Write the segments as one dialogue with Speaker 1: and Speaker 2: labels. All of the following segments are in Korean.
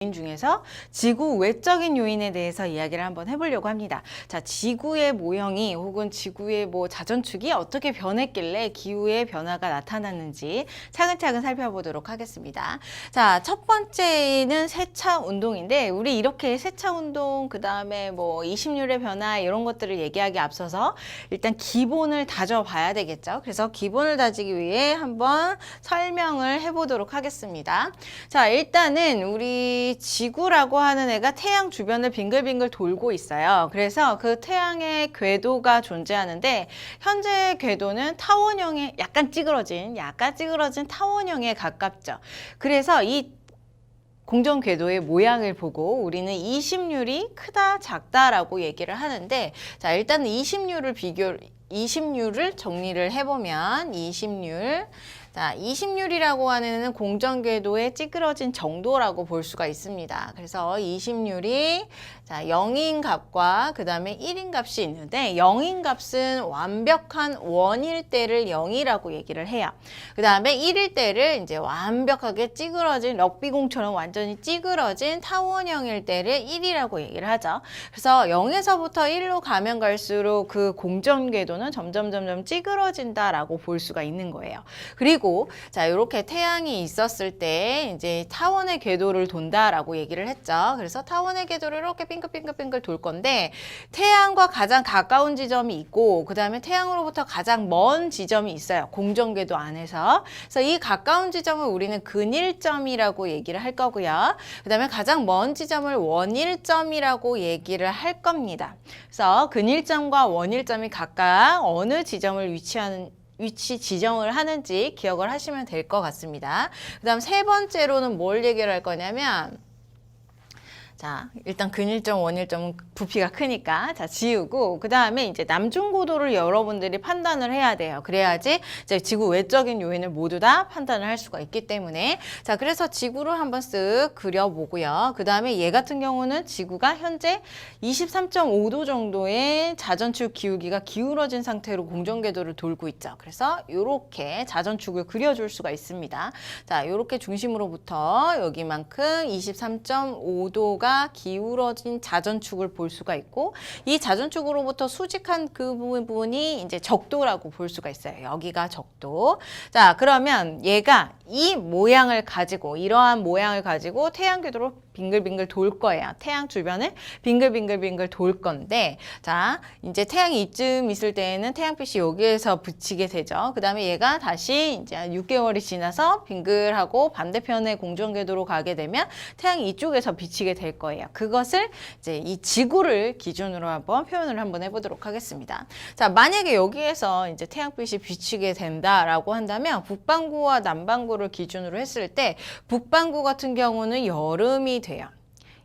Speaker 1: 요인 중에서 지구 외적인 요인에 대해서 이야기를 한번 해보려고 합니다. 자, 지구의 모형이 혹은 지구의 자전축이 어떻게 변했길래 기후의 변화가 나타났는지 차근차근 살펴보도록 하겠습니다. 자, 첫 번째는 세차 운동인데 우리 이렇게 세차 운동 그 다음에 20률의 변화 이런 것들을 얘기하기 앞서서 일단 기본을 다져봐야 되겠죠. 그래서 기본을 다지기 위해 한번 설명을 해보도록 하겠습니다. 자, 일단은 우리 지구라고 하는 애가 태양 주변을 빙글빙글 돌고 있어요. 그래서 그 태양의 궤도가 존재하는데 현재 궤도는 타원형에 약간 찌그러진 타원형에 가깝죠. 그래서 이 공전 궤도의 모양을 보고 우리는 20률이 크다 작다라고 얘기를 하는데, 자, 일단 20률을 정리를 해보면 20률, 자, 20률이라고 하는 애는 공전 궤도의 찌그러진 정도라고 볼 수가 있습니다. 그래서 20률이 0인 값과 그 다음에 1인 값이 있는데 0인 값은 완벽한 원일 때를 0이라고 얘기를 해요. 그 다음에 1일 때를 이제 완벽하게 찌그러진 럭비공처럼 완전히 찌그러진 타원형일 때를 1이라고 얘기를 하죠. 그래서 0에서부터 1로 가면 갈수록 그 공전 궤도는 점점 찌그러진다라고 볼 수가 있는 거예요. 그리고 자, 이렇게 태양이 있었을 때 이제 타원의 궤도를 돈다라고 얘기를 했죠. 그래서 타원의 궤도를 이렇게 빙글빙글 돌 건데 태양과 가장 가까운 지점이 있고 그 다음에 태양으로부터 가장 먼 지점이 있어요. 공전 궤도 안에서. 그래서 이 가까운 지점을 우리는 근일점이라고 얘기를 할 거고요. 그 다음에 가장 먼 지점을 원일점이라고 얘기를 할 겁니다. 그래서 근일점과 원일점이 각각 어느 지점을 위치 지정을 하는지 기억을 하시면 될 것 같습니다. 그 다음 세 번째로는 뭘 얘기를 할 거냐면, 자, 일단 근일점, 원일점은 부피가 크니까 자, 지우고 그 다음에 이제 남중고도를 여러분들이 판단을 해야 돼요. 그래야지 이제 지구 외적인 요인을 모두 다 판단을 할 수가 있기 때문에, 자, 그래서 지구를 한번 쓱 그려보고요. 그 다음에 얘 같은 경우는 지구가 현재 23.5도 정도의 자전축 기울기가 기울어진 상태로 공전궤도를 돌고 있죠. 그래서 이렇게 자전축을 그려줄 수가 있습니다. 자, 이렇게 중심으로부터 여기만큼 23.5도가 기울어진 자전축을 볼 수가 있고, 이 자전축으로부터 수직한 그 부분이 이제 적도라고 볼 수가 있어요. 여기가 적도. 자, 그러면 얘가 이 모양을 가지고, 이러한 모양을 가지고 태양 궤도로 빙글빙글 돌 거예요. 태양 주변을 빙글빙글 돌 건데, 자, 이제 태양이 이쯤 있을 때에는 태양빛이 여기에서 비치게 되죠. 그 다음에 얘가 다시 이제 6개월이 지나서 빙글하고 반대편의 공전 궤도로 가게 되면 태양이 이쪽에서 비치게 될 거예요. 그것을 이제 이 지구를 기준으로 한번 표현을 한번 해보도록 하겠습니다. 자, 만약에 여기에서 이제 태양빛이 비치게 된다라고 한다면 북반구와 남반구를 기준으로 했을 때 북반구 같은 경우는 여름이 돼요.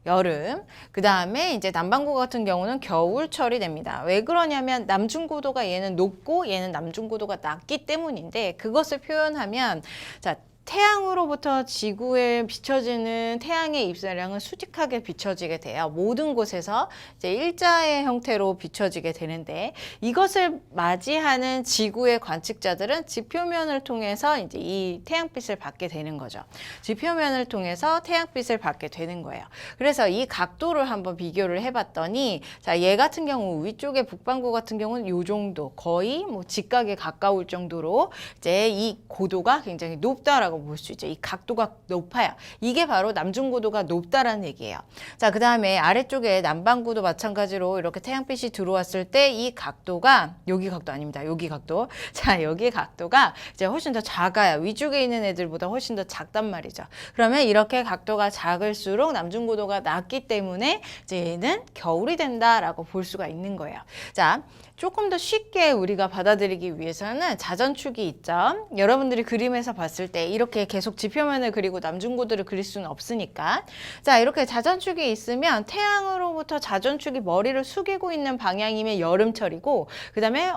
Speaker 1: 여름. 그 다음에 이제 남반구 같은 경우는 겨울철이 됩니다. 왜 그러냐면 남중고도가 얘는 높고 얘는 남중고도가 낮기 때문인데, 그것을 표현하면, 자, 태양으로부터 지구에 비춰지는 태양의 입사량은 수직하게 비춰지게 돼요. 모든 곳에서 이제 일자의 형태로 비춰지게 되는데, 이것을 맞이하는 지구의 관측자들은 지표면을 통해서 이제 이 태양빛을 받게 되는 거죠. 지표면을 통해서 태양빛을 받게 되는 거예요. 그래서 이 각도를 한번 비교를 해봤더니, 자, 얘 같은 경우 위쪽에 북반구 같은 경우는 요 정도, 거의 직각에 가까울 정도로 이제 이 고도가 굉장히 높다라고 볼 수 있죠. 이 각도가 높아요. 이게 바로 남중고도가 높다라는 얘기예요. 자, 그 다음에 아래쪽에 남반구도 마찬가지로 이렇게 태양빛이 들어왔을 때 이 각도가, 여기 각도 아닙니다. 여기 각도. 자, 여기 각도가 이제 훨씬 더 작아요. 위쪽에 있는 애들보다 훨씬 더 작단 말이죠. 그러면 이렇게 각도가 작을수록 남중고도가 낮기 때문에 이제 얘는 겨울이 된다라고 볼 수가 있는 거예요. 자, 조금 더 쉽게 우리가 받아들이기 위해서는 자전축이 있죠. 여러분들이 그림에서 봤을 때 이렇게 계속 지표면을 그리고 남중고도를 그릴 수는 없으니까, 자, 이렇게 자전축이 있으면 태양으로부터 자전축이 머리를 숙이고 있는 방향이면 여름철이고, 그 다음에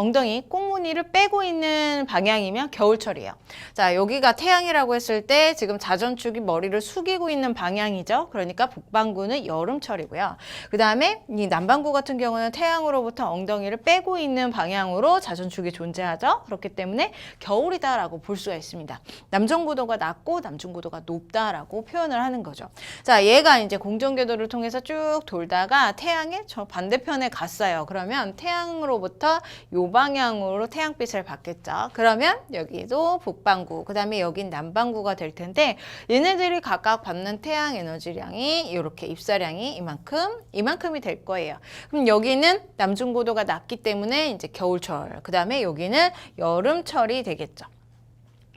Speaker 1: 엉덩이 꽁무니를 빼고 있는 방향이면 겨울철이에요. 자, 여기가 태양이라고 했을 때 지금 자전축이 머리를 숙이고 있는 방향이죠. 그러니까 북반구는 여름철이고요. 그 다음에 이 남반구 같은 경우는 태양으로부터 엉덩이를 빼고 있는 방향으로 자전축이 존재하죠. 그렇기 때문에 겨울이다라고 볼 수가 있습니다. 남정고도가 낮고 남중고도가 높다라고 표현을 하는 거죠. 자, 얘가 이제 공전궤도를 통해서 쭉 돌다가 태양의 저 반대편에 갔어요. 그러면 태양으로부터 요 방향으로 태양빛을 받겠죠. 그러면 여기도 북반구, 그 다음에 여긴 남반구가 될 텐데 얘네들이 각각 받는 태양 에너지량이 이렇게 입사량이 이만큼이 될 거예요. 그럼 여기는 남중고도가 낮기 때문에 이제 겨울철, 그 다음에 여기는 여름철이 되겠죠.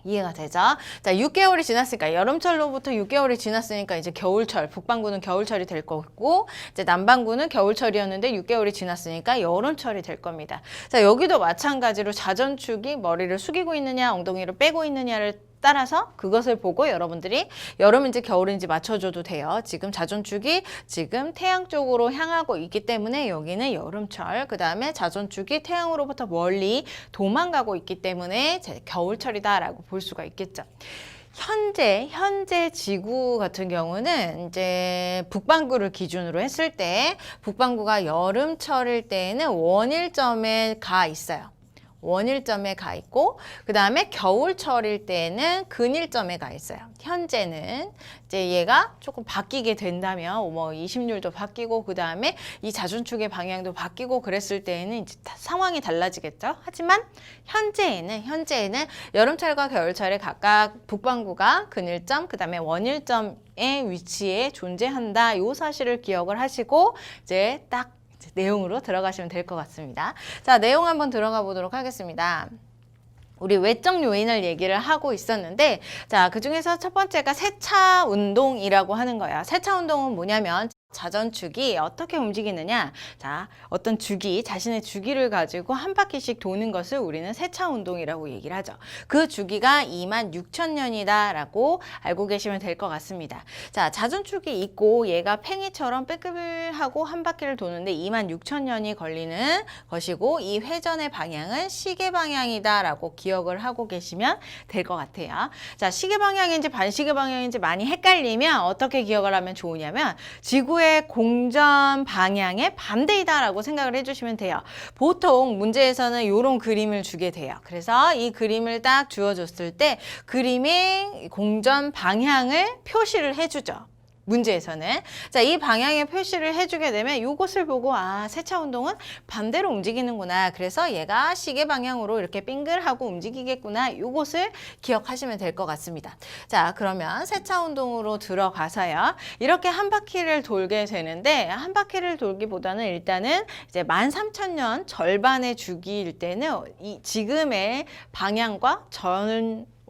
Speaker 1: 이해가 되죠? 자, 6개월이 지났으니까 여름철로부터 6개월이 지났으니까 이제 겨울철, 북반구는 겨울철이 될 거고 이제 남반구는 겨울철이었는데 6개월이 지났으니까 여름철이 될 겁니다. 자, 여기도 마찬가지로 자전축이 머리를 숙이고 있느냐 엉덩이를 빼고 있느냐를 따라서 그것을 보고 여러분들이 여름인지 겨울인지 맞춰줘도 돼요. 지금 자전축이 지금 태양 쪽으로 향하고 있기 때문에 여기는 여름철, 그 다음에 자전축이 태양으로부터 멀리 도망가고 있기 때문에 겨울철이다라고 볼 수가 있겠죠. 현재 지구 같은 경우는 이제 북반구를 기준으로 했을 때 북반구가 여름철일 때에는 원일점에 가 있어요. 원일점에 가 있고 그 다음에 겨울철일 때는 근일점에 가 있어요. 현재는 이제 얘가 조금 바뀌게 된다면 뭐 20률도 바뀌고 그 다음에 이 자전축의 방향도 바뀌고 그랬을 때에는 이제 상황이 달라지겠죠. 하지만 현재에는 여름철과 겨울철에 각각 북반구가 근일점 그 다음에 원일점의 위치에 존재한다. 이 사실을 기억을 하시고 이제 딱 내용으로 들어가시면 될 것 같습니다. 자, 내용 한번 들어가 보도록 하겠습니다. 우리 외적 요인을 얘기를 하고 있었는데 자, 그중에서 첫 번째가 세차 운동이라고 하는 거예요. 세차 운동은 뭐냐면 자전축이 어떻게 움직이느냐, 자, 어떤 주기, 자신의 주기를 가지고 한 바퀴씩 도는 것을 우리는 세차 운동이라고 얘기를 하죠. 그 주기가 26,000년이다 라고 알고 계시면 될 것 같습니다. 자, 자전축이 있고 얘가 팽이처럼 빽빽하고 한 바퀴를 도는데 26,000년이 걸리는 것이고 이 회전의 방향은 시계 방향이다 라고 기억을 하고 계시면 될 것 같아요. 자, 시계 방향인지 반시계 방향인지 많이 헷갈리면 어떻게 기억을 하면 좋으냐면 지구의 공전 방향의 반대이다라고 생각을 해주시면 돼요. 보통 문제에서는 이런 그림을 주게 돼요. 그래서 이 그림을 딱 주어줬을 때 그림의 공전 방향을 표시를 해주죠. 문제에서는. 자, 이 방향의 표시를 해주게 되면 이것을 보고 아, 세차 운동은 반대로 움직이는구나. 그래서 얘가 시계 방향으로 이렇게 빙글하고 움직이겠구나. 이것을 기억하시면 될 것 같습니다. 자, 그러면 세차 운동으로 들어가서요. 이렇게 한 바퀴를 돌게 되는데 한 바퀴를 돌기보다는 일단은 이제 13,000년 절반의 주기일 때는 이 지금의 방향과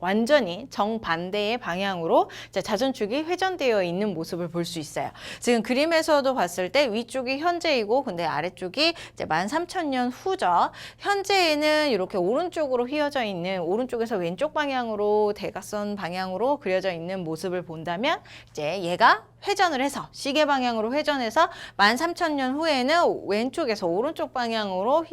Speaker 1: 완전히 정반대의 방향으로 자전축이 회전되어 있는 모습을 볼 수 있어요. 지금 그림에서도 봤을 때 위쪽이 현재이고 근데 아래쪽이 이제 13,000년 후죠. 현재에는 이렇게 오른쪽으로 휘어져 있는 오른쪽에서 왼쪽 방향으로 대각선 방향으로 그려져 있는 모습을 본다면 이제 얘가 회전을 해서 시계 방향으로 회전해서 13,000년 후에는 왼쪽에서 오른쪽 방향으로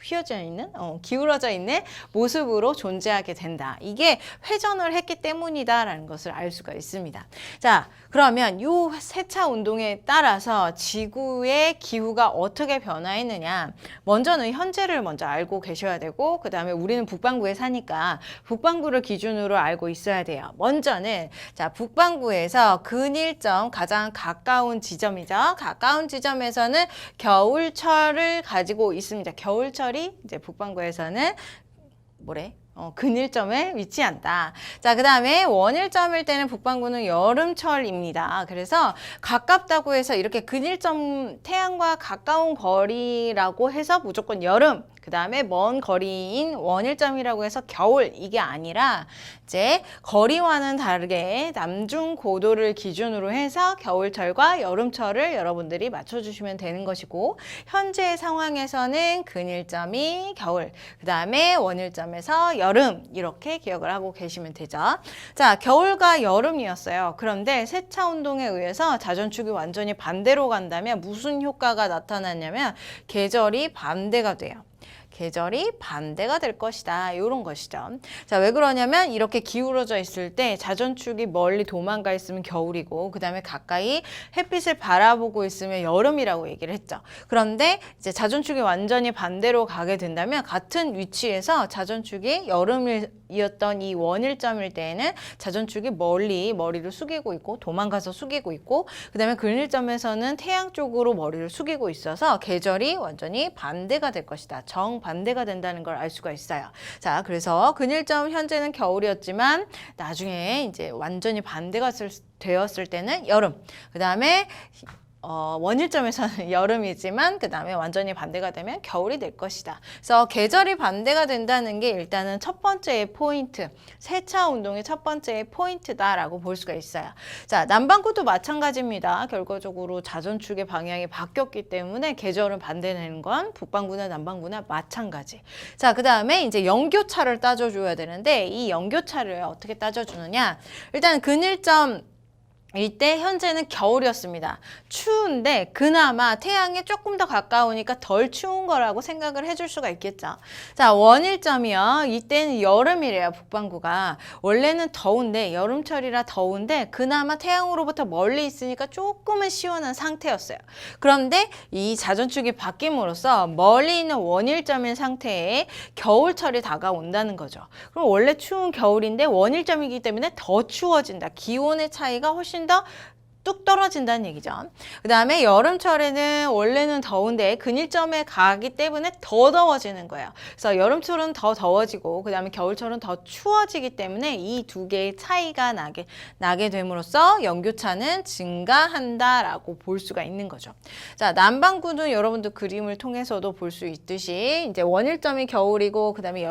Speaker 1: 휘어져 있는, 기울어져 있는 모습으로 존재하게 된다. 이게 회전을 했기 때문이다라는 것을 알 수가 있습니다. 자, 그러면 이 세차 운동에 따라서 지구의 기후가 어떻게 변화했느냐. 먼저는 현재를 먼저 알고 계셔야 되고 그 다음에 우리는 북반구에 사니까 북반구를 기준으로 알고 있어야 돼요. 먼저는 자, 북반구에서 근일점 가장 가까운 지점이죠. 가까운 지점에서는 겨울철을 가지고 있습니다. 겨울철이 이제 북반구에서는 근일점에 위치한다. 자, 그 다음에 원일점일 때는 북반구는 여름철입니다. 그래서 가깝다고 해서 이렇게 근일점 태양과 가까운 거리라고 해서 무조건 여름, 그 다음에 먼 거리인 원일점이라고 해서 겨울, 이게 아니라 이제 거리와는 다르게 남중 고도를 기준으로 해서 겨울철과 여름철을 여러분들이 맞춰주시면 되는 것이고 현재 상황에서는 근일점이 겨울, 그 다음에 원일점에서 여름, 이렇게 기억을 하고 계시면 되죠. 자, 겨울과 여름이었어요. 그런데 세차 운동에 의해서 자전축이 완전히 반대로 간다면 무슨 효과가 나타났냐면 계절이 반대가 돼요. 계절이 반대가 될 것이다. 이런 것이죠. 자, 왜 그러냐면 이렇게 기울어져 있을 때 자전축이 멀리 도망가 있으면 겨울이고 그 다음에 가까이 햇빛을 바라보고 있으면 여름이라고 얘기를 했죠. 그런데 이제 자전축이 완전히 반대로 가게 된다면 같은 위치에서 자전축이 여름이었던 이 원일점일 때에는 자전축이 멀리 머리를 숙이고 있고 도망가서 숙이고 있고 그 다음에 근일점에서는 태양 쪽으로 머리를 숙이고 있어서 계절이 완전히 반대가 될 것이다. 정반대가 된다는 걸 알 수가 있어요. 자, 그래서 근일점 현재는 겨울이었지만 나중에 이제 완전히 반대가 되었을 때는 여름. 그 다음에 원일점에서는 여름이지만 그 다음에 완전히 반대가 되면 겨울이 될 것이다. 그래서 계절이 반대가 된다는 게 일단은 첫 번째의 포인트, 세차 운동의 첫 번째의 포인트다라고 볼 수가 있어요. 자, 남반구도 마찬가지입니다. 결과적으로 자전축의 방향이 바뀌었기 때문에 계절은 반대되는 건 북반구나 남반구나 마찬가지. 자, 그 다음에 이제 연교차를 따져줘야 되는데 이 연교차를 어떻게 따져주느냐? 일단 근일점 이때 현재는 겨울이었습니다. 추운데 그나마 태양에 조금 더 가까우니까 덜 추운 거라고 생각을 해줄 수가 있겠죠. 자, 원일점이요. 이때는 여름이래요. 북반구가. 원래는 더운데 여름철이라 더운데 그나마 태양으로부터 멀리 있으니까 조금은 시원한 상태였어요. 그런데 이 자전축이 바뀜으로써 멀리 있는 원일점인 상태에 겨울철이 다가온다는 거죠. 그럼 원래 추운 겨울인데 원일점이기 때문에 더 추워진다. 기온의 차이가 훨씬 더 뚝 떨어진다는 얘기죠. 그 다음에 여름철에는 원래는 더운데 근일점에 가기 때문에 더 더워지는 거예요. 그래서 여름철은 더 더워지고 그 다음에 겨울철은 더 추워지기 때문에 이 두 개의 차이가 나게 됨으로써 연교차는 증가한다라고 볼 수가 있는 거죠. 자, 남반구는 여러분들 그림을 통해서도 볼 수 있듯이 이제 원일점이 겨울이고 그 다음에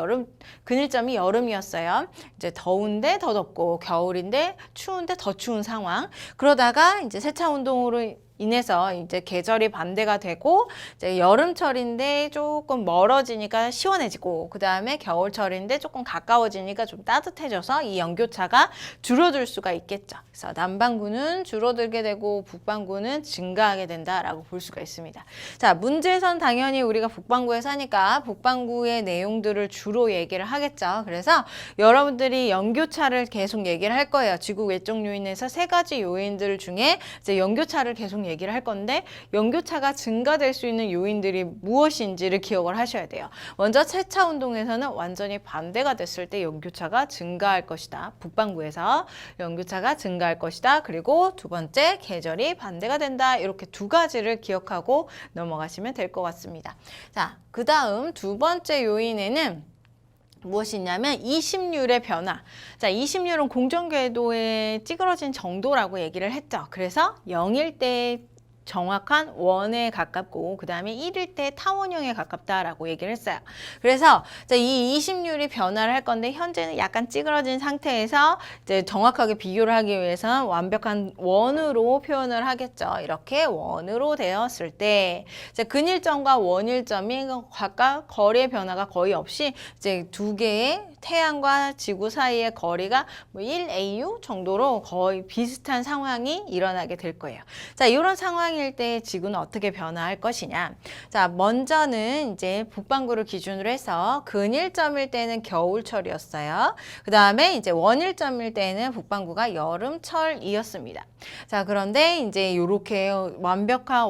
Speaker 1: 근일점이 여름이었어요. 이제 더운데 더 덥고 겨울인데 추운데 더 추운 상황. 그러다가 이제 세차 운동으로 인해서 이제 계절이 반대가 되고 이제 여름철인데 조금 멀어지니까 시원해지고 그 다음에 겨울철인데 조금 가까워지니까 좀 따뜻해져서 이 연교차가 줄어들 수가 있겠죠. 그래서 남반구는 줄어들게 되고 북반구는 증가하게 된다라고 볼 수가 있습니다. 자, 문제에선 당연히 우리가 북반구에 사니까 북반구의 내용들을 주로 얘기를 하겠죠. 그래서 여러분들이 연교차를 계속 얘기를 할 거예요. 지구 외적 요인에서 세 가지 요인들 중에 이제 연교차를 계속 얘기를 할 건데 연교차가 증가될 수 있는 요인들이 무엇인지를 기억을 하셔야 돼요. 먼저 세차 운동에서는 완전히 반대가 됐을 때 연교차가 증가할 것이다. 북반구에서 연교차가 증가할 것이다. 그리고 두 번째, 계절이 반대가 된다. 이렇게 두 가지를 기억하고 넘어가시면 될 것 같습니다. 자, 그 다음 두 번째 요인에는 무엇이 있냐면 이심률의 변화. 자, 이심률은 공전궤도의 찌그러진 정도라고 얘기를 했죠. 그래서 0일 때 정확한 원에 가깝고 그 다음에 1일 때 타원형에 가깝다라고 얘기를 했어요. 그래서 이 이심률이 변화를 할 건데 현재는 약간 찌그러진 상태에서 이제 정확하게 비교를 하기 위해서는 완벽한 원으로 표현을 하겠죠. 이렇게 원으로 되었을 때 이제 근일점과 원일점이 각각 거리의 변화가 거의 없이 이제 두 개의 태양과 지구 사이의 거리가 1AU 정도로 거의 비슷한 상황이 일어나게 될 거예요. 자, 이런 상황일 때 지구는 어떻게 변화할 것이냐? 자, 먼저는 이제 북반구를 기준으로 해서 근일점일 때는 겨울철이었어요. 그 다음에 이제 원일점일 때는 북반구가 여름철이었습니다. 자, 그런데 이제 이렇게 완벽한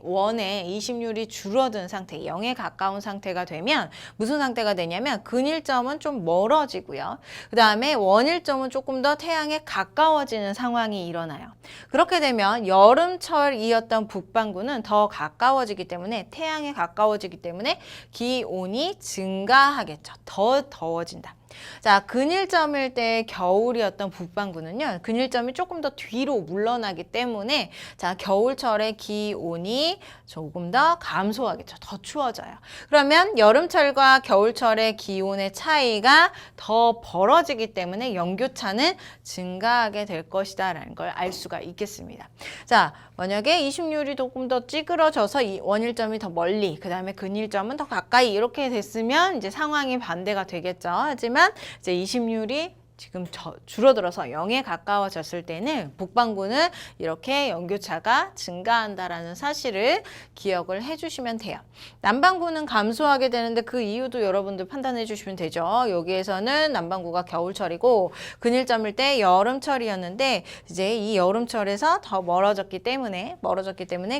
Speaker 1: 원의 이심률이 줄어든 상태, 0에 가까운 상태가 되면 무슨 상태가 되냐면 근일점은 좀 멀어지고요. 그 다음에 원일점은 조금 더 태양에 가까워지는 상황이 일어나요. 그렇게 되면 여름철이었던 북반구는 더 가까워지기 때문에 태양에 가까워지기 때문에 기온이 증가하겠죠. 더 더워진다. 자, 근일점일 때 겨울이었던 북반구는요. 근일점이 조금 더 뒤로 물러나기 때문에 자, 겨울철의 기온이 조금 더 감소하겠죠. 더 추워져요. 그러면 여름철과 겨울철의 기온의 차이가 더 벌어지기 때문에 연교차는 증가하게 될 것이다 라는 걸 알 수가 있겠습니다. 자, 만약에 이심률이 조금 더 찌그러져서 이 원일점이 더 멀리, 그 다음에 근일점은 더 가까이 이렇게 됐으면 이제 상황이 반대가 되겠죠. 하지만 이제 이심률이 지금 줄어들어서 0에 가까워졌을 때는 북반구는 이렇게 연교차가 증가한다라는 사실을 기억을 해주시면 돼요. 남반구는 감소하게 되는데 그 이유도 여러분들 판단해 주시면 되죠. 여기에서는 남반구가 겨울철이고 근일점일 때 여름철이었는데 이제 이 여름철에서 더 멀어졌기 때문에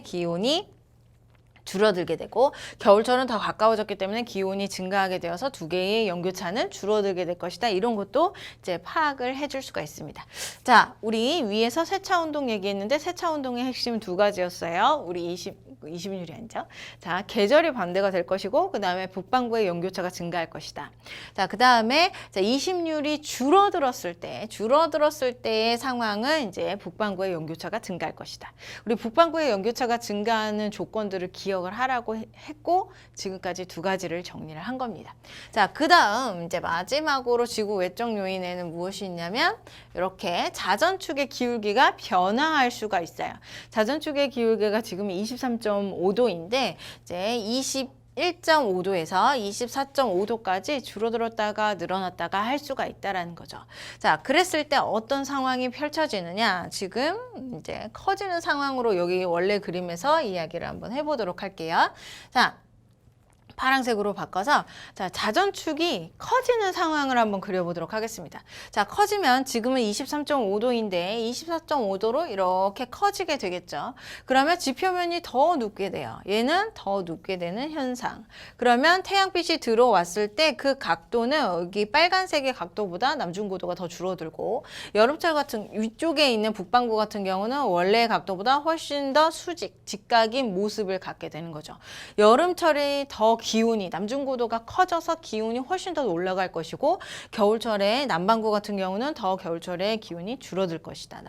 Speaker 1: 기온이 줄어들게 되고 겨울철은 더 가까워졌기 때문에 기온이 증가하게 되어서 두 개의 연교차는 줄어들게 될 것이다. 이런 것도 이제 파악을 해줄 수가 있습니다. 자, 우리 위에서 세차 운동 얘기했는데 세차 운동의 핵심 두 가지였어요. 우리 20률이 아니죠. 자, 계절이 반대가 될 것이고 그 다음에 북반구의 연교차가 증가할 것이다. 자, 그 다음에 20률이 줄어들었을 때의 상황은 이제 북반구의 연교차가 증가할 것이다. 우리 북반구의 연교차가 증가하는 조건들을 기억을 하라고 했고 지금까지 두 가지를 정리를 한 겁니다. 자, 그 다음 이제 마지막으로 지구 외적 요인에는 무엇이 있냐면 이렇게 자전축의 기울기가 변화할 수가 있어요. 자전축의 기울기가 지금 23.5도인데 이제 1.5도에서 24.5도까지 줄어들었다가 늘어났다가 할 수가 있다라는 거죠. 자, 그랬을 때 어떤 상황이 펼쳐지느냐? 지금 이제 커지는 상황으로 여기 원래 그림에서 이야기를 한번 해보도록 할게요. 자, 파란색으로 바꿔서 자, 자전축이 커지는 상황을 한번 그려보도록 하겠습니다. 자, 커지면 지금은 23.5도인데 24.5도로 이렇게 커지게 되겠죠. 그러면 지표면이 더 눕게 돼요. 얘는 더 눕게 되는 현상. 그러면 태양빛이 들어왔을 때 그 각도는 여기 빨간색의 각도보다 남중고도가 더 줄어들고 여름철 같은 위쪽에 있는 북반구 같은 경우는 원래의 각도보다 훨씬 더 직각인 모습을 갖게 되는 거죠. 여름철에 더 기온이 남중고도가 커져서 기온이 훨씬 더 올라갈 것이고 겨울철에 남반구 같은 경우는 더 겨울철에 기온이 줄어들 것이다.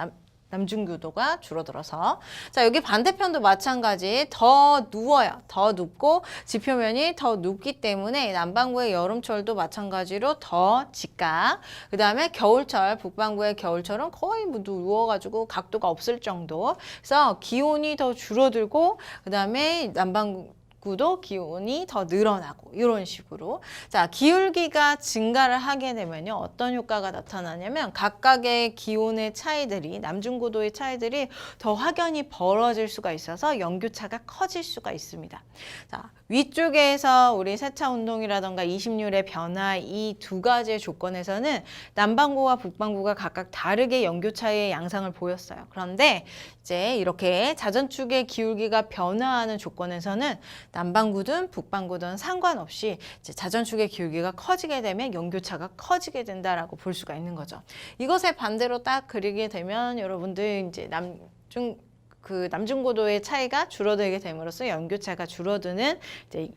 Speaker 1: 남중교도가 줄어들어서 자, 여기 반대편도 마찬가지 더 누워요. 더 눕고 지표면이 더 눕기 때문에 남반구의 여름철도 마찬가지로 더 직각. 그 다음에 겨울철, 북반구의 겨울철은 거의 누워가지고 각도가 없을 정도. 그래서 기온이 더 줄어들고 그 다음에 남반구도 기온이 더 늘어나고 이런 식으로 자, 기울기가 증가를 하게 되면요 어떤 효과가 나타나냐면 각각의 기온의 차이들이 남중고도의 차이들이 더 확연히 벌어질 수가 있어서 연교차가 커질 수가 있습니다. 자, 위쪽에서 우리 세차 운동이라던가 20률의 변화 이 두 가지의 조건에서는 남반구와 북반구가 각각 다르게 연교차의 양상을 보였어요. 그런데 이제 이렇게 자전축의 기울기가 변화하는 조건에서는 남반구든 북반구든 상관없이 이제 자전축의 기울기가 커지게 되면 연교차가 커지게 된다라고 볼 수가 있는 거죠. 이것의 반대로 딱 그리게 되면 여러분들 이제 남중고도의 차이가 줄어들게 됨으로써 연교차가 줄어드는 이제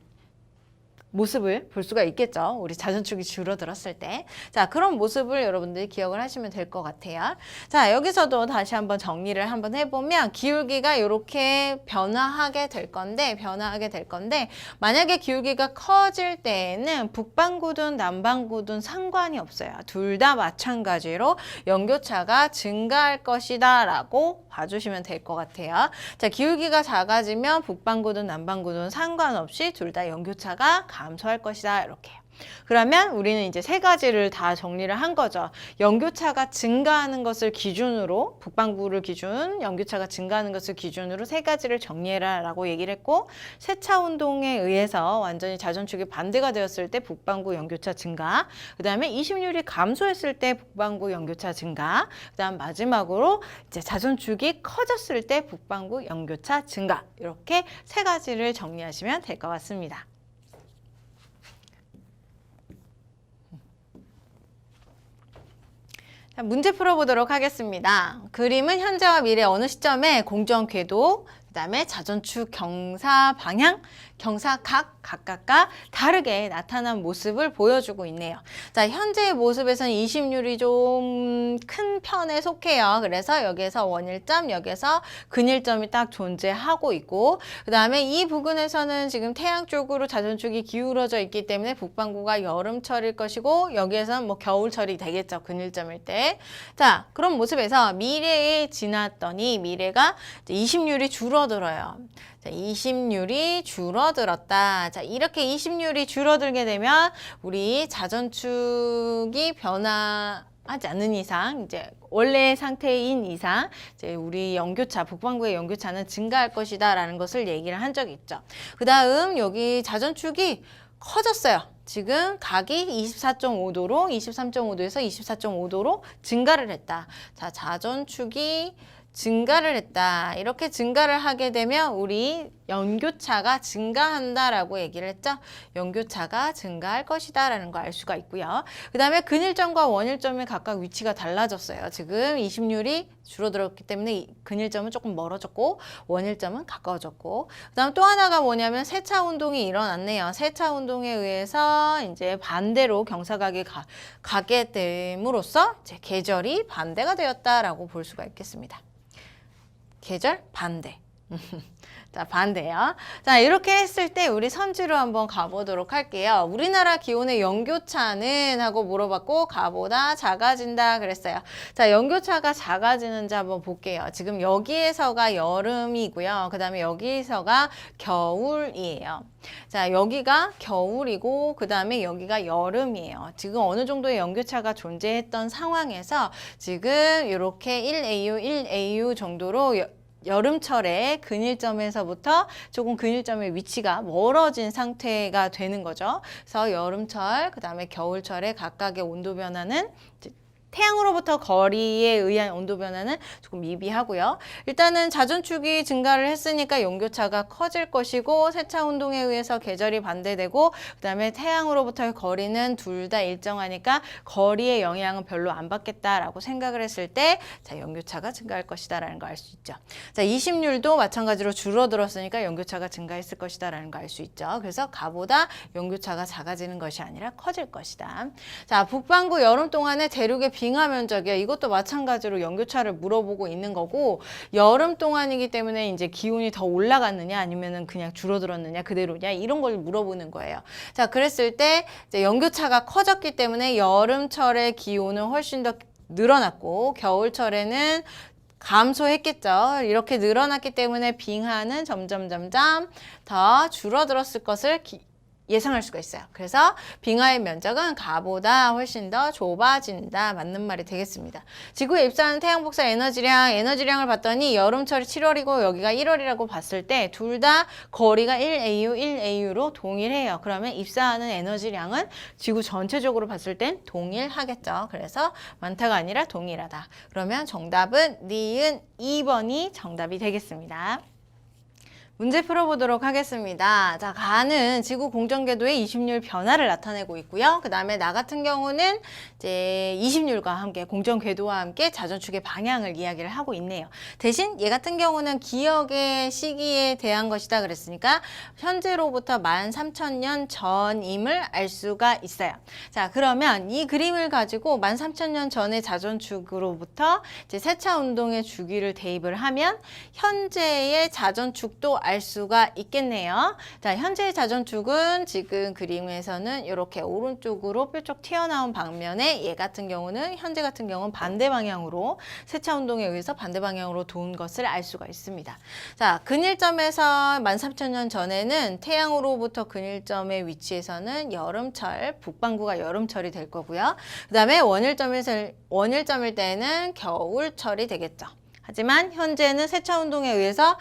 Speaker 1: 모습을 볼 수가 있겠죠. 우리 자전축이 줄어들었을 때. 자, 그런 모습을 여러분들이 기억을 하시면 될 것 같아요. 자, 여기서도 다시 한번 정리를 한번 해보면 기울기가 이렇게 변화하게 될 건데 만약에 기울기가 커질 때에는 북반구든 남반구든 상관이 없어요. 둘 다 마찬가지로 연교차가 증가할 것이다 라고 봐주시면 될 것 같아요. 자, 기울기가 작아지면 북반구든 남반구든 상관없이 둘 다 연교차가 감소할 것이다. 이렇게. 그러면 우리는 이제 세 가지를 다 정리를 한 거죠. 연교차가 증가하는 것을 기준으로 북반구를 기준, 연교차가 증가하는 것을 기준으로 세 가지를 정리해라 라고 얘기를 했고 세차 운동에 의해서 완전히 자전축이 반대가 되었을 때 북반구 연교차 증가, 그 다음에 20률이 감소했을 때 북반구 연교차 증가, 그 다음 마지막으로 이제 자전축이 커졌을 때 북반구 연교차 증가, 이렇게 세 가지를 정리하시면 될 것 같습니다. 자, 문제 풀어보도록 하겠습니다. 그림은 현재와 미래 어느 시점에 공정 궤도, 그 다음에 자전축 경사 방향, 경사각 각각과 다르게 나타난 모습을 보여주고 있네요. 자, 현재의 모습에서는 20률이 좀 큰 편에 속해요. 그래서 여기에서 원일점, 여기에서 근일점이 딱 존재하고 있고 그 다음에 이 부근에서는 지금 태양 쪽으로 자전축이 기울어져 있기 때문에 북반구가 여름철일 것이고 여기에서는 뭐 겨울철이 되겠죠. 근일점일 때. 자, 그런 모습에서 미래에 지났더니 미래가 20률이 줄어들어요. 자, 20률이 줄어들었다. 자, 이렇게 20률이 줄어들게 되면 우리 자전축이 하지 않는 이상, 이제 원래 상태인 이상 이제 우리 연교차, 북반구의 연교차는 증가할 것이다라는 것을 얘기를 한 적이 있죠. 그 다음 여기 자전축이 커졌어요. 지금 각이 24.5도로 23.5도에서 24.5도로 증가를 했다. 자, 자전축이 증가를 했다. 이렇게 증가를 하게 되면 우리 연교차가 증가한다라고 얘기를 했죠. 연교차가 증가할 것이다 라는 거 알 수가 있고요. 그 다음에 근일점과 원일점의 각각 위치가 달라졌어요. 지금 20률이 줄어들었기 때문에 근일점은 조금 멀어졌고 원일점은 가까워졌고, 그 다음 또 하나가 뭐냐면 세차 운동이 일어났네요. 세차 운동에 의해서 이제 반대로 경사각이 가게 됨으로써 이제 계절이 반대가 되었다라고 볼 수가 있겠습니다. 계절 반대. 자, 반대요. 자, 이렇게 했을 때 우리 선지로 한번 가보도록 할게요. 우리나라 기온의 연교차는 하고 물어봤고 가보다 작아진다 그랬어요. 자, 연교차가 작아지는지 한번 볼게요. 지금 여기에서가 여름이고요. 그 다음에 여기서가 겨울이에요. 자, 여기가 겨울이고 그 다음에 여기가 여름이에요. 지금 어느 정도의 연교차가 존재했던 상황에서 지금 이렇게 1AU, 1AU 정도로 여름철에 근일점에서부터 조금 근일점의 위치가 멀어진 상태가 되는 거죠. 그래서 여름철, 그 다음에 겨울철에 각각의 온도 변화는 태양으로부터 거리에 의한 온도 변화는 조금 미비하고요. 일단은 자전축이 증가를 했으니까 연교차가 커질 것이고 세차 운동에 의해서 계절이 반대되고 그 다음에 태양으로부터의 거리는 둘 다 일정하니까 거리의 영향은 별로 안 받겠다라고 생각을 했을 때 자, 연교차가 증가할 것이다 라는 거 알 수 있죠. 자, 20률도 마찬가지로 줄어들었으니까 연교차가 증가했을 것이다 라는 거 알 수 있죠. 그래서 가보다 연교차가 작아지는 것이 아니라 커질 것이다. 자, 북반구 여름 동안에 대륙의 빙하 면적이요. 이것도 마찬가지로 연교차를 물어보고 있는 거고, 여름 동안이기 때문에 이제 기온이 더 올라갔느냐 아니면은 그냥 줄어들었느냐 그대로냐 이런 걸 물어보는 거예요. 자, 그랬을 때 이제 연교차가 커졌기 때문에 여름철의 기온은 훨씬 더 늘어났고 겨울철에는 감소했겠죠. 이렇게 늘어났기 때문에 빙하는 점점 더 줄어들었을 것을 예상할 수가 있어요. 그래서 빙하의 면적은 가보다 훨씬 더 좁아진다. 맞는 말이 되겠습니다. 지구에 입사하는 태양 복사 에너지량을 봤더니 여름철이 7월이고 여기가 1월이라고 봤을 때 둘 다 거리가 1AU, 1AU로 동일해요. 그러면 입사하는 에너지량은 지구 전체적으로 봤을 땐 동일하겠죠. 그래서 많다가 아니라 동일하다. 그러면 정답은 니은 2번이 정답이 되겠습니다. 문제 풀어보도록 하겠습니다. 자, 가는 지구 공전궤도의 20률 변화를 나타내고 있고요. 그 다음에 나 같은 경우는 이제 20률과 함께 공전궤도와 함께 자전축의 방향을 이야기를 하고 있네요. 대신 얘 같은 경우는 기억의 시기에 대한 것이다 그랬으니까 현재로부터 13,000년 전임을 알 수가 있어요. 자, 그러면 이 그림을 가지고 13,000년 전의 자전축으로부터 이제 세차 운동의 주기를 대입을 하면 현재의 자전축도 알 수가 있겠네요. 자, 현재의 자전축은 지금 그림에서는 이렇게 오른쪽으로 뾰족 튀어나온 방면에 얘 같은 경우는 현재 같은 경우는 반대 방향으로 세차 운동에 의해서 반대 방향으로 도는 것을 알 수가 있습니다. 자, 근일점에서 13,000년 전에는 태양으로부터 근일점의 위치에서는 여름철, 북반구가 여름철이 될 거고요. 그 다음에 원일점일 때는 겨울철이 되겠죠. 하지만 현재는 세차 운동에 의해서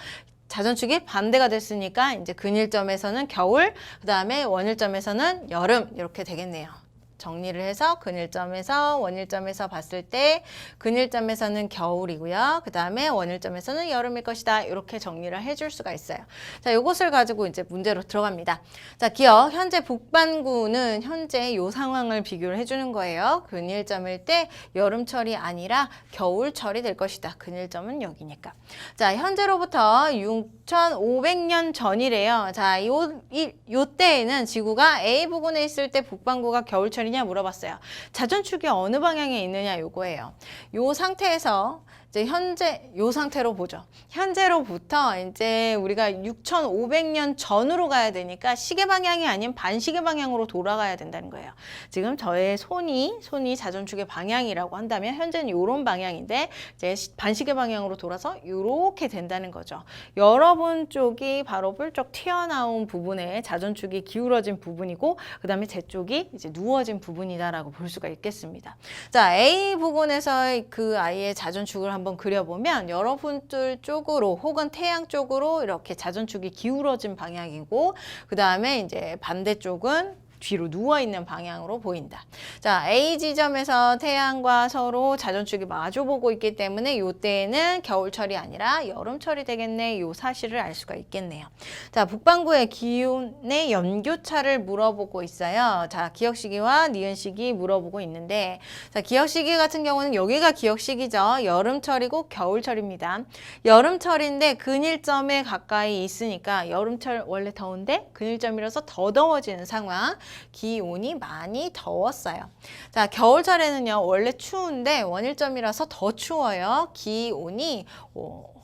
Speaker 1: 자전축이 반대가 됐으니까 이제 근일점에서는 겨울, 그 다음에 원일점에서는 여름 이렇게 되겠네요. 정리를 해서 근일점에서 원일점에서 봤을 때 근일점에서는 겨울이고요. 그 다음에 원일점에서는 여름일 것이다. 이렇게 정리를 해줄 수가 있어요. 자, 이것을 가지고 이제 문제로 들어갑니다. 자, 기억 현재 북반구는 현재 이 상황을 비교를 해주는 거예요. 근일점일 때 여름철이 아니라 겨울철이 될 것이다. 근일점은 여기니까. 자, 현재로부터 6,500년 전이래요. 자, 요 때에는 지구가 A 부근에 있을 때 북반구가 겨울철이냐 물어봤어요. 자전축이 어느 방향에 있느냐 요거예요. 요 상태에서 이제 현재 요 상태로 보죠. 현재로부터 이제 우리가 6,500년 전으로 가야 되니까 시계 방향이 아닌 반시계 방향으로 돌아가야 된다는 거예요. 지금 저의 손이 자전축의 방향이라고 한다면 현재는 요런 방향인데 이제 반시계 방향으로 돌아서 요렇게 된다는 거죠. 여러분 쪽이 바로 뿔쩍 튀어나온 부분에 자전축이 기울어진 부분이고 그 다음에 제 쪽이 이제 누워진 부분이다라고 볼 수가 있겠습니다. 자, A 부분에서 그 아이의 자전축을 한번 그려보면 여러분들 쪽으로 혹은 태양 쪽으로 이렇게 자전축이 기울어진 방향이고 그 다음에 이제 반대쪽은 뒤로 누워있는 방향으로 보인다. 자, A 지점에서 태양과 서로 자전축이 마주보고 있기 때문에 이때에는 겨울철이 아니라 여름철이 되겠네. 이 사실을 알 수가 있겠네요. 자, 북반구의 기온의 연교차를 물어보고 있어요. 자, 기역시기와 니은시기 물어보고 있는데 자, 기역시기 같은 경우는 여기가 기역시기죠. 여름철이고 겨울철입니다. 여름철인데 근일점에 가까이 있으니까 여름철 원래 더운데 근일점이라서 더 더워지는 상황. 기온이 많이 더웠어요. 자, 겨울철에는요, 원래 추운데 원일점이라서 더 추워요. 기온이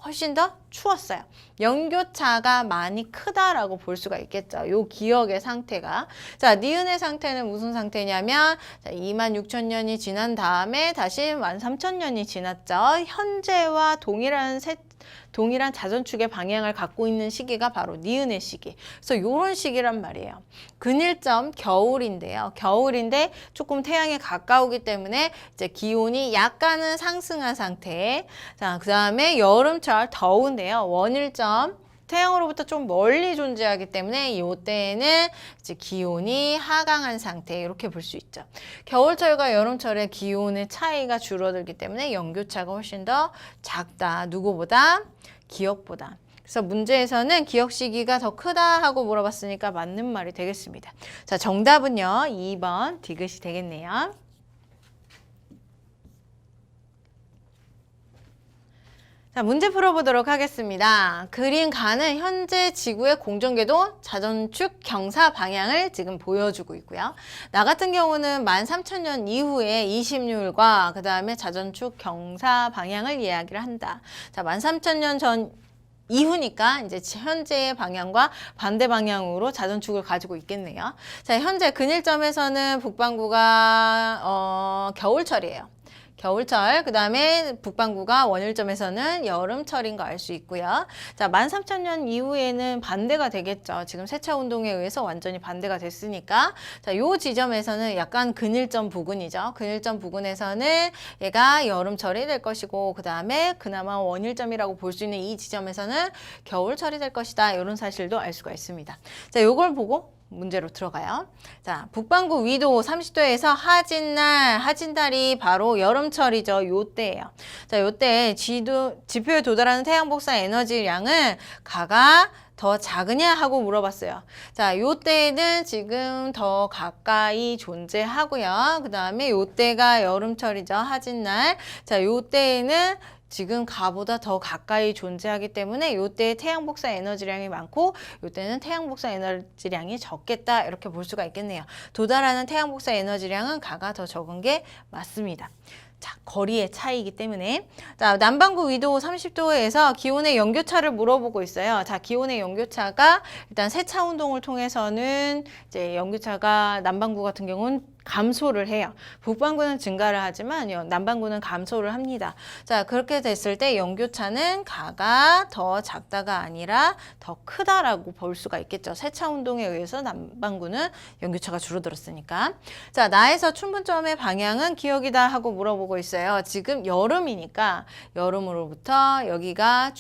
Speaker 1: 훨씬 더 추웠어요. 연교차가 많이 크다라고 볼 수가 있겠죠. 요 기역의 상태가. 자, 니은의 상태는 무슨 상태냐면 26,000년이 지난 다음에 다시 13,000년이 지났죠. 현재와 동일한 자전축의 방향을 갖고 있는 시기가 바로 니은의 시기. 그래서 이런 시기란 말이에요. 근일점 겨울인데요. 겨울인데 조금 태양에 가까우기 때문에 이제 기온이 약간은 상승한 상태. 자, 그 다음에 여름철 더운데요. 원일점. 태양으로부터 좀 멀리 존재하기 때문에 이때에는 이제 기온이 하강한 상태 이렇게 볼 수 있죠. 겨울철과 여름철의 기온의 차이가 줄어들기 때문에 연교차가 훨씬 더 작다. 누구보다? 기역보다. 그래서 문제에서는 기역 시기가 더 크다 하고 물어봤으니까 맞는 말이 되겠습니다. 자, 정답은요. 2번 디귿이 되겠네요. 자, 문제 풀어보도록 하겠습니다. 그린 가는 현재 지구의 공전궤도 자전축 경사 방향을 지금 보여주고 있고요. 나 같은 경우는 13,000년 이후에 20률과 그 다음에 자전축 경사 방향을 이야기를 한다. 자, 13,000년 전 이후니까 이제 현재의 방향과 반대 방향으로 자전축을 가지고 있겠네요. 자, 현재 근일점에서는 북반구가 겨울철이에요. 겨울철, 그 다음에 북반구가 원일점에서는 여름철인 거 알 수 있고요. 자, 13,000년 이후에는 반대가 되겠죠. 지금 세차 운동에 의해서 완전히 반대가 됐으니까. 자, 요 지점에서는 약간 근일점 부근이죠. 근일점 부근에서는 얘가 여름철이 될 것이고, 그 다음에 그나마 원일점이라고 볼 수 있는 이 지점에서는 겨울철이 될 것이다. 이런 사실도 알 수가 있습니다. 자, 요걸 보고 문제로 들어가요. 자, 북반구 위도 30도에서 하진달이 바로 여름철이죠. 요때예요. 자, 요때 지표에 도달하는 태양 복사 에너지량은 가가 더 작으냐 하고 물어봤어요. 자, 요때는 지금 더 가까이 존재하고요. 그 다음에 요때가 여름철이죠. 하진날. 자, 요때에는 지금 가보다 더 가까이 존재하기 때문에 이때 태양 복사 에너지량이 많고 이때는 태양 복사 에너지량이 적겠다 이렇게 볼 수가 있겠네요. 도달하는 태양 복사 에너지량은 가가 더 적은 게 맞습니다. 자, 거리의 차이이기 때문에. 자, 남반구 위도 30도에서 기온의 연교차를 물어보고 있어요. 자, 기온의 연교차가 일단 세차 운동을 통해서는 이제 연교차가 남반구 같은 경우는 감소를 해요. 북반구는 증가를 하지만 남반구는 감소를 합니다. 자, 그렇게 됐을 때 연교차는 가가 더 작다가 아니라 더 크다라고 볼 수가 있겠죠. 세차 운동에 의해서 남반구는 연교차가 줄어들었으니까. 자, 나에서 춘분점의 방향은 기역이다 하고 물어보고 있어요. 지금 여름이니까 여름으로부터 여기가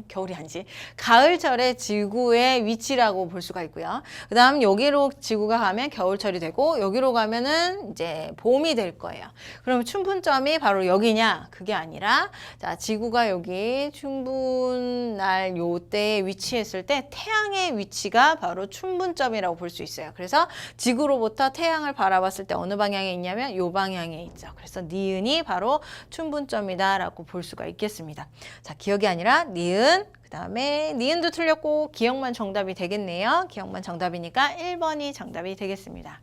Speaker 1: 겨울이 아니지. 가을철의 지구의 위치라고 볼 수가 있고요. 그 다음 여기로 지구가 가면 겨울철이 되고 여기로 가면은 이제 봄이 될 거예요. 그럼 춘분점이 바로 여기냐? 그게 아니라 자, 지구가 여기 춘분날 요때에 위치했을 때 태양의 위치가 바로 춘분점이라고 볼 수 있어요. 그래서 지구로부터 태양을 바라봤을 때 어느 방향에 있냐면 요 방향에 있죠. 그래서 니은이 바로 춘분점이다라고 볼 수가 있겠습니다. 자, 기억이 아니라 니은, 그 다음에 니은도 틀렸고 기억만 정답이 되겠네요. 기억만 정답이니까 1번이 정답이 되겠습니다.